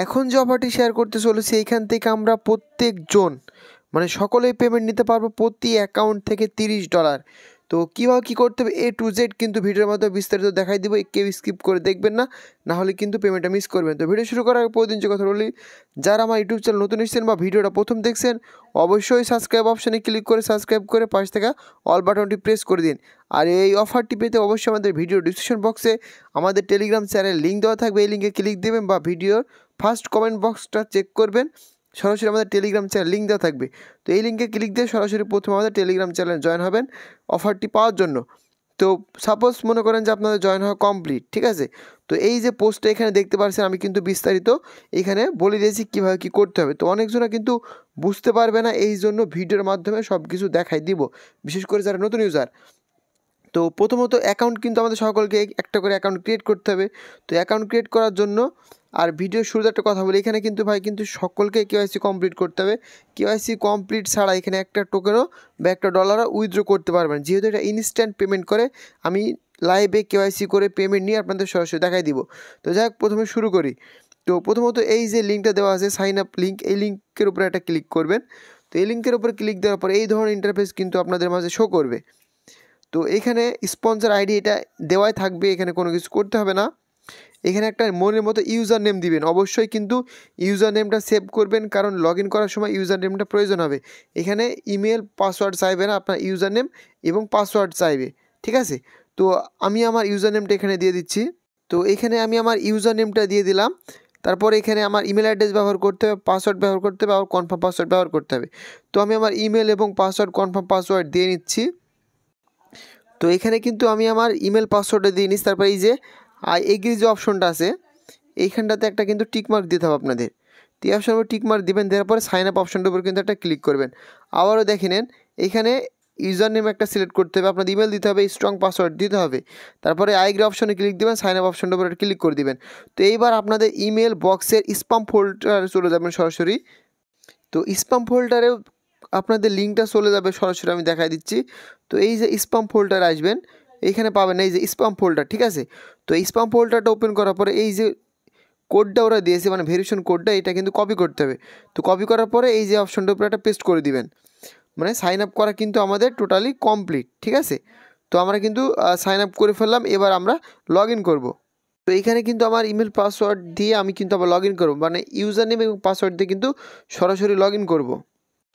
এখন যে অফারটি শেয়ার করতে চলেছি এইখান থেকে আমরা প্রত্যেকজন মানে সকলেই পেমেন্ট নিতে পারবো প্রতি অ্যাকাউন্ট থেকে $30। তো কীভাবে কী করতে হবে A to Z কিন্তু ভিডিওর মাধ্যমে বিস্তারিত দেখাই দিব, কেউ স্কিপ করে দেখবেন না, নাহলে কিন্তু পেমেন্টটা মিস করবেন। তো ভিডিও শুরু করার আগে প্রতিদিন যে কথা বলি, যারা আমার ইউটিউব চ্যানেল নতুন এসেছেন বা ভিডিওটা প্রথম দেখছেন অবশ্যই সাবস্ক্রাইব অপশানে ক্লিক করে সাবস্ক্রাইব করে পাশ থেকে অল বাটনটি প্রেস করে দিন। আর এই অফারটি পেতে অবশ্যই আমাদের ভিডিও ডিসক্রিপশন বক্সে আমাদের টেলিগ্রাম চ্যানেল লিঙ্ক দেওয়া থাকবে, এই লিঙ্কে ক্লিক দেবেন বা ভিডিওর ফার্স্ট কমেন্ট বক্সটা চেক করবেন, সরাসরি আমাদের টেলিগ্রাম চ্যানেল লিঙ্ক দেওয়া থাকবে। তো এই লিঙ্কে ক্লিক দিয়ে সরাসরি প্রথমে আমাদের টেলিগ্রাম চ্যানেল জয়েন হবেন অফারটি পাওয়ার জন্য। তো সাপোজ মনে করেন যে আপনাদের জয়েন হওয়া কমপ্লিট, ঠিক আছে। তো এই যে পোস্টটা এখানে দেখতে পাচ্ছেন আমি কিন্তু বিস্তারিত এখানে বলে দিয়েছি কীভাবে কী করতে হবে। তো অনেকজনা কিন্তু বুঝতে পারবে না, এই জন্য ভিডিওর মাধ্যমে সব কিছু দেখাই দিব, বিশেষ করে যারা নতুন ইউজার। তো প্রথমত অ্যাকাউন্ট কিন্তু আমাদের সকলকে একটা করে অ্যাকাউন্ট ক্রিয়েট করতে হবে। তো অ্যাকাউন্ট ক্রিয়েট করার জন্য আর ভিডিওর শুরুতে একটা কথা বলি, এখানে কিন্তু ভাই কিন্তু সকলকে কেওয়াইসি কমপ্লিট করতে হবে। কেওয়াইসি কমপ্লিট ছাড়া এখানে একটা টোকেনও বা একটা ডলারও উইথড্র করতে পারবেন, যেহেতু এটা ইনস্ট্যান্ট পেমেন্ট করে। আমি লাইভে কেওয়াইসি করে পেমেন্ট নিয়ে আপনাদের সরাসরি দেখাই দিব। তো যাই হোক, প্রথমে শুরু করি। তো প্রথমত এই যে লিঙ্কটা দেওয়া আছে সাইন আপ লিঙ্ক, এই লিঙ্কের উপরে একটা ক্লিক করবেন। তো এই লিঙ্কের উপরে ক্লিক দেওয়ার পর এই ধরনের ইন্টারফেস কিন্তু আপনাদের মাঝে শো করবে। তো এখানে স্পন্সর আইডি এটা দেওয়াই থাকবে, এখানে কোনো কিছু করতে হবে না। এখানে একটা মনের মতো ইউজার নেম দিবেন, অবশ্যই কিন্তু ইউজার নেমটা সেভ করবেন, কারণ লগ ইন করার সময় ইউজার নেমটা প্রয়োজন হবে। এখানে ইমেল পাসওয়ার্ড চাইবে না, আপনার ইউজার নেম এবং পাসওয়ার্ড চাইবে, ঠিক আছে। তো আমি আমার ইউজার নেমটা এখানে দিয়ে দিচ্ছি। তো এখানে আমি আমার ইউজার নেমটা দিয়ে দিলাম। তারপর এখানে আমার ইমেল অ্যাড্রেস ব্যবহার করতে হবে, পাসওয়ার্ড ব্যবহার করতে হবে, আর কনফার্ম পাসওয়ার্ড ব্যবহার করতে হবে। তো আমি আমার ইমেল এবং পাসওয়ার্ড কনফার্ম পাসওয়ার্ড দিয়ে নিচ্ছি। তো এখানে কিন্তু আমি আমার ইমেল পাসওয়ার্ডটা দিয়ে নিচ্ছি। তারপর এই যে এগ্রি যে অপশনটা আছে এইখানটাতে একটা কিন্তু টিকমার্ক দিতে হবে আপনাদের। তো এই অপশনের উপর টিকমার্ক দিবেন, দেওয়ার পরে সাইন আপ অপশনটার উপর কিন্তু একটা ক্লিক করবেন। আবারও দেখে নেন, এখানে ইউজার নেম একটা সিলেক্ট করতে হবে, আপনার ইমেল দিতে হবে, স্ট্রং পাসওয়ার্ড দিতে হবে। তারপরে আইগ্রি অপশনে ক্লিক দিবেন, সাইন আপ অপশনটার উপর ক্লিক করে দিবেন। তো এইবার আপনাদের ইমেল বক্সের স্প্যাম ফোল্ডারে চলে যাবেন সরাসরি। তো স্প্যাম ফোল্ডারেও আপনাদের লিঙ্কটা চলে যাবে সরাসরি, আমি দেখাই দিচ্ছি। তো এই যে স্প্যাম ফোল্ডার আসবেন, এইখানে পাবেন এই যে স্প্যাম ফোল্ডার, ঠিক আছে। তো এই স্প্যাম ফোল্ডারটা ওপেন করার পরে এই যে কোডটা ওরা দিয়েছে মানে ভেরিফিকেশন কোডটা, এটা কিন্তু কপি করতে হবে। তো কপি করার পরে এই যে অপশনটার উপরে একটা পেস্ট করে দিবেন। মানে সাইন আপ করা কিন্তু আমাদের টোটালি কমপ্লিট, ঠিক আছে। তো আমরা কিন্তু সাইন আপ করে ফেললাম, এবার আমরা লগ ইন করবো। তো এইখানে কিন্তু আমার ইমেল পাসওয়ার্ড দিয়ে আমি কিন্তু আবার লগ ইন করবো, মানে ইউজার নেম এবং পাসওয়ার্ড দিয়ে কিন্তু সরাসরি লগ ইন করবো।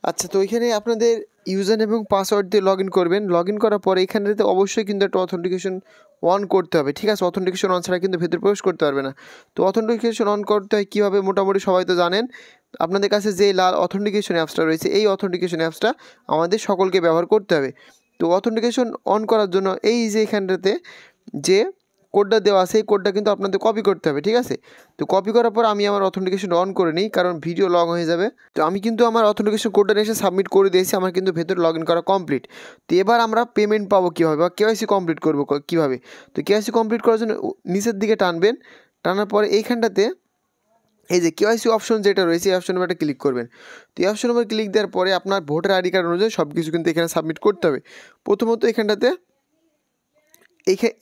আচ্ছা, তো এখানে আপনাদের ইউজার নেম এবং পাসওয়ার্ড দিয়ে লগ ইন করবেন। লগ ইন করার পরে এখানেতে অবশ্যই কিন্তু একটা অথেন্টিকেশন অন করতে হবে, ঠিক আছে। অথেন্টিকেশন অন ছাড়া কিন্তু ভেতরে প্রবেশ করতে পারবে না। তো অথেন্টিকেশন অন করতে হয় কীভাবে, মোটামুটি সবাই তো জানেন। আপনাদের কাছে যে লাল অথেন্টিকেশন অ্যাপসটা রয়েছে, এই অথেন্টিকেশন অ্যাপসটা আমাদের সকলকে ব্যবহার করতে হবে। তো অথেন্টিকেশন অন করার জন্য এই যে এখানটাতে যে কোডটা দেওয়া আছে এই কোডটা কিন্তু আপনাদের কপি করতে হবে, ঠিক আছে। তো কপি করার পর আমি আমার অথেন্টিকেশন অন করে নিই, কারণ ভিডিও লং হয়ে যাবে। তো আমি কিন্তু আমার অথেন্টিকেশন কোডটা এসে সাবমিট করে দিয়েছি, আমার কিন্তু ভেতরে লগ ইন করা কমপ্লিট। তো এবার আমরা পেমেন্ট পাবো কীভাবে বা কেওয়াইসি কমপ্লিট করবো কীভাবে। তো কেওয়াইসি কমপ্লিট করার জন্য নিচের দিকে টানবেন, টানার পরে এইখানটাতে এই যে কেওয়াইসি অপশন যেটা রয়েছে এই অপশনের উপর একটা ক্লিক করবেন। তো এই অপশনের উপর ক্লিক দেওয়ার পরে আপনার ভোটার আইডি কার্ড অনুযায়ী সব কিছু কিন্তু এখানে সাবমিট করতে হবে। প্রথমত এখানটাতে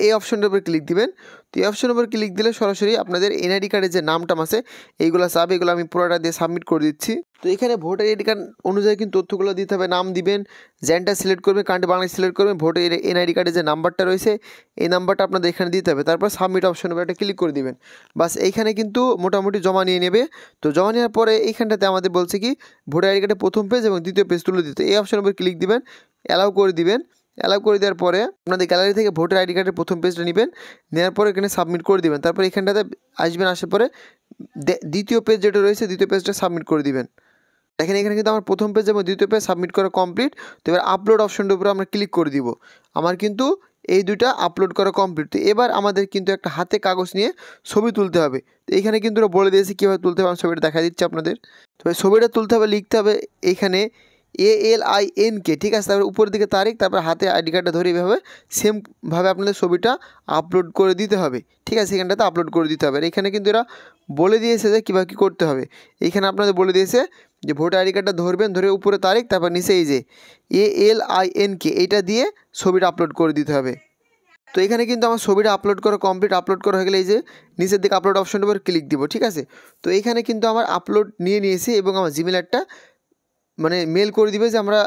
এই অপশনটার উপর ক্লিক দিবেন। তো এই অপশনের উপর ক্লিক দিলে সরাসরি আপনাদের এনআইডি কার্ডের যে নামটাম আছে এইগুলো চাবে, এগুলো আমি পুরোটা দিয়ে সাবমিট করে দিচ্ছি। তো এখানে ভোটার আইডি কার্ড অনুযায়ী কিন্তু তথ্যগুলো দিতে হবে, নাম দিবেন, জেন্ডার সিলেক্ট করবেন, কান্ট্রি বাংলাদেশ সিলেক্ট করবেন, ভোটার এনআইডি কার্ডের যে নাম্বারটা রয়েছে এই নাম্বারটা আপনাদের এখানে দিতে হবে। তারপর সাবমিট অপশনের উপর একটা ক্লিক করে দিবেন। বাস এইখানে কিন্তু মোটামুটি জমা নিয়ে নেবে। তো জমা নেওয়ার পরে এইখানটাতে আমাদের বলছে কি ভোটার আইডি কার্ডের প্রথম পেজ এবং দ্বিতীয় পেজ তুলে দিতে, এই অপশনের উপর ক্লিক দিবেন, অ্যালাউ করে দিবেন। অ্যালাউ করে দেওয়ার পরে আপনাদের গ্যালারি থেকে ভোটার আইডি কার্ডের প্রথম পেজটা নেবেন, নেওয়ার পরে এখানে সাবমিট করে দিবেন। তারপর এখানটাতে আসবেন, আসার পরে দ্বিতীয় পেজ যেটা রয়েছে দ্বিতীয় পেজটা সাবমিট করে দিবেন। দেখেন এখানে কিন্তু আমার প্রথম পেজ এবং দ্বিতীয় পেজ সাবমিট করা কমপ্লিট। তো এবার আপলোড অপশনটার উপরে আমরা ক্লিক করে দিব। আমার কিন্তু এই দুইটা আপলোড করা কমপ্লিট। তো এবার আমাদের কিন্তু একটা হাতে কাগজ নিয়ে ছবি তুলতে হবে। তো এখানে কিন্তু ওরা বলে দিয়েছে কীভাবে তুলতে হবে, আমি ছবিটা দেখা দিচ্ছি আপনাদের। তো ছবিটা তুলতে হবে, লিখতে হবে এখানে ALINK, ঠিক আছে। তারপর উপরের দিকে তারিখ, তারপর হাতে আইডি কার্ডটা ধরে এভাবে সেমভাবে আপনাদের ছবিটা আপলোড করে দিতে হবে, ঠিক আছে। এখানটাতে আপলোড করে দিতে হবে। আর এখানে কিন্তু এরা বলে দিয়েছে যে কীভাবে কী করতে হবে। এখানে আপনাদের বলে দিয়েছে যে ভোটার আইডি কার্ডটা ধরবেন, ধরে উপরে তারিখ, তারপর নিচে এই যে ALINK এইটা দিয়ে ছবিটা আপলোড করে দিতে হবে। তো এখানে কিন্তু আমার ছবিটা আপলোড করা কমপ্লিট, আপলোড করা হয়ে গেলে এই যে নিচের দিকে আপলোড অপশনের উপর ক্লিক দিব, ঠিক আছে। তো এইখানে কিন্তু আমার আপলোড নিয়ে নিয়েছি এবং আমার জিমেল একটা মানে মেল করে দিবে যে আমরা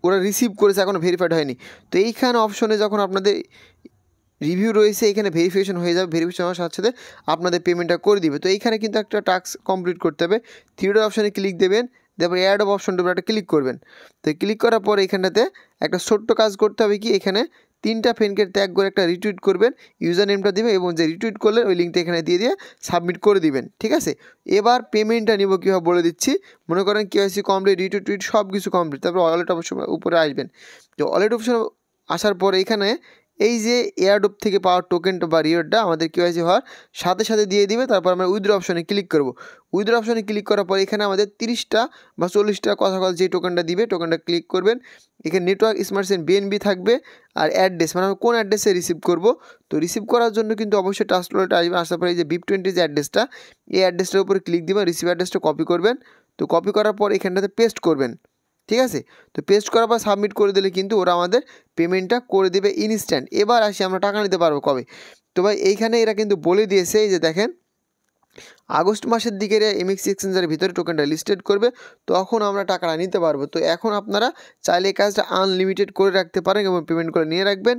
ওরা রিসিভ করেছে, এখনও ভেরিফাইড হয়নি। তো এইখানে অপশনে যখন আপনাদের রিভিউ রয়েছে এখানে ভেরিফিকেশন হয়ে যাবে, ভেরিফিকেশন হওয়ার সাথে সাথে আপনাদের পেমেন্টটা করে দিবে। তো এইখানে কিন্তু একটা টাস্ক কমপ্লিট করতে হবে, থ্রি ডট অপশনে ক্লিক দেবেন, তারপর অ্যাড অপশনটার উপর একটা ক্লিক করবেন। তো ক্লিক করার পর এখানটাতে একটা ছোট্ট কাজ করতে হবে কি, এখানে 3টা ফ্রেন্ডকে ট্যাগ করে একটা রিটুইট করবেন, ইউজার নেমটা দেবেন এবং যে রিটুইট করলেন ওই লিঙ্কটা এখানে দিয়ে সাবমিট করে দিবেন, ঠিক আছে। এবার পেমেন্টটা নিব কীভাবে বলে দিচ্ছি। মনে করেন কেওয়াইসি কমপ্লিট, রিটুইট সব কিছু কমপ্লিট, তারপর ওয়ালেট অপশন উপরে আসবেন। তো ওয়ালেট অপশন আসার পরে এখানে এই যে এয়ারড্রপ থেকে পাওয়ার টোকেনটা বা রিওয়ার্ডটা আমাদের কেওয়াইসি হওয়ার সাথে সাথে দিয়ে দিবে। তারপর আমরা উইথড্র অপশনে ক্লিক করব। উইথড্র অপশনে ক্লিক করার পর এখানে আমাদের 30টা বা 40টা কথা যে টোকেনটা দিবে টোকেনটা ক্লিক করবেন। এখানে নেটওয়ার্ক স্মার্ট চেইন বিএনবি থাকবে আর অ্যাড্রেস, মানে আমরা কোন অ্যাড্রেসে রিসিভ করব। তো রিসিভ করার জন্য কিন্তু অবশ্যই টাস্ক ওয়ালেটে আসবে, আসার পরে এই যে BIP20 যে অ্যাড্রেসটা, এই অ্যাড্রেসটার উপরে ক্লিক দিবেন, রিসিভ অ্যাড্রেসটা কপি করবেন। তো কপি করার পর এখানটাতে পেস্ট করবেন, ঠিক আছে। তো পেস্ট করার পর সাবমিট করে দিলে কিন্তু ওরা আমাদের পেমেন্টটা করে দেবে ইনস্ট্যান্ট। এবার আসি আমরা টাকা নিতে পারবো কবে। তো ভাই এইখানে এরা কিন্তু বলে দিয়েছে এই যে দেখেন আগস্ট মাসের দিকে এমএক্স এক্সচেঞ্জের ভিতরে টোকেনটা লিস্টেড করবে, তখন আমরা টাকাটা নিতে পারবো। তো এখন আপনারা চাইলে এই কাজটা আনলিমিটেড করে রাখতে পারেন এবং পেমেন্ট করে নিয়ে রাখবেন।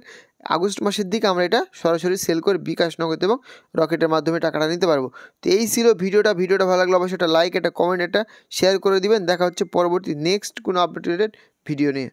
আগস্ট মাসের দিকে আমরা এটা সরাসরি সেল করে বিকাশ নগদ এবং রকেটের মাধ্যমে টাকাটা নিতে পারবো। তো এই ছিল ভিডিওটা ভালো লাগলে অবশ্যই একটা লাইক, একটা কমেন্ট, একটা শেয়ার করে দিবেন। দেখা হচ্ছে পরবর্তী নেক্সট কোনো আপডেটেড ভিডিও নিয়ে।